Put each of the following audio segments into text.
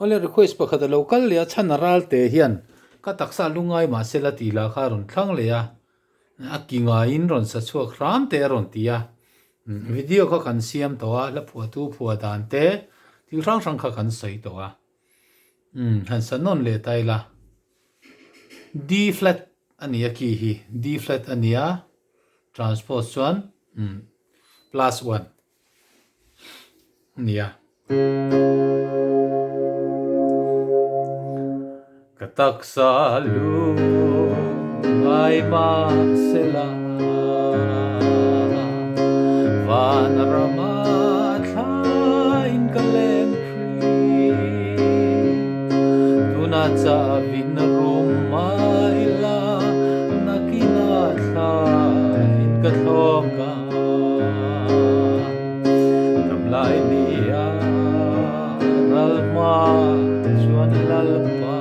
ole request pakhat a local le a chan ral te hian ka taksa lungai ma sela ti la kha ron thlang le a akinga in ron sa chuak ram te ron tia video kha kan siam to a la phua tu phua dan te til rang rang kha kan sei to a han sanon le tai la D flat ania ki hi D flat ania transpose chuan +1 nia katak sa lu ngai ma sela van rama thain kalem tuna cha vin rum mai la nakina thain ka thonga tamlai nia ralma chuan lalpa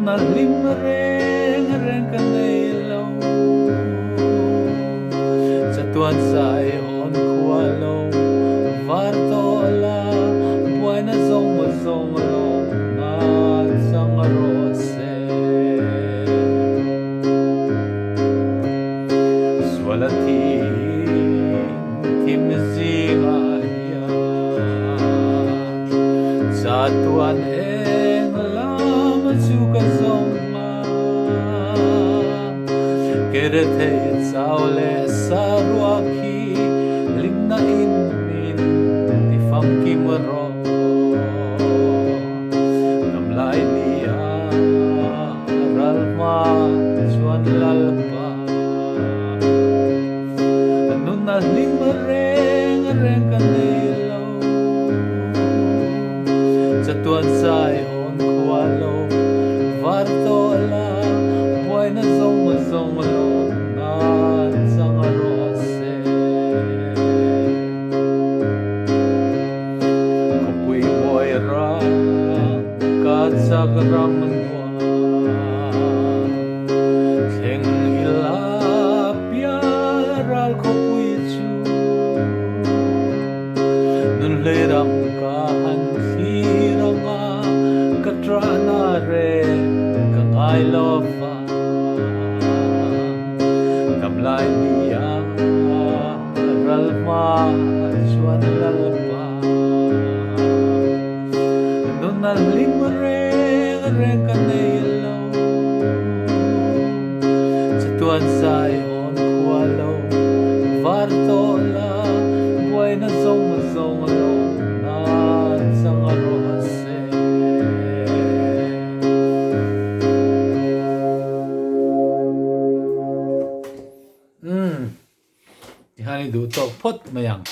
na lim reng reng ka nei lo sa tuan sai on khua lo var to la buena zong lo na sang ro se swalati tim zinga ya sa tuan suka zonga kerete saule sarwaki limna in min ti funky maro namlai nia ralma chuan lalpa nunna limreng reng kanelo chatuan sai on khwalo vartola buena zong lo na sang rose kapui boy ra ka sagram ngwa theng ila piaral kapui chu nun le ram ka han khiranga katrana re I love kamlai nia ralma chuan lalpa nunna lim reng ka nei lo chatuan sai on khua lo var to la buena zong lo na sang ro se Hani du tok pot mayang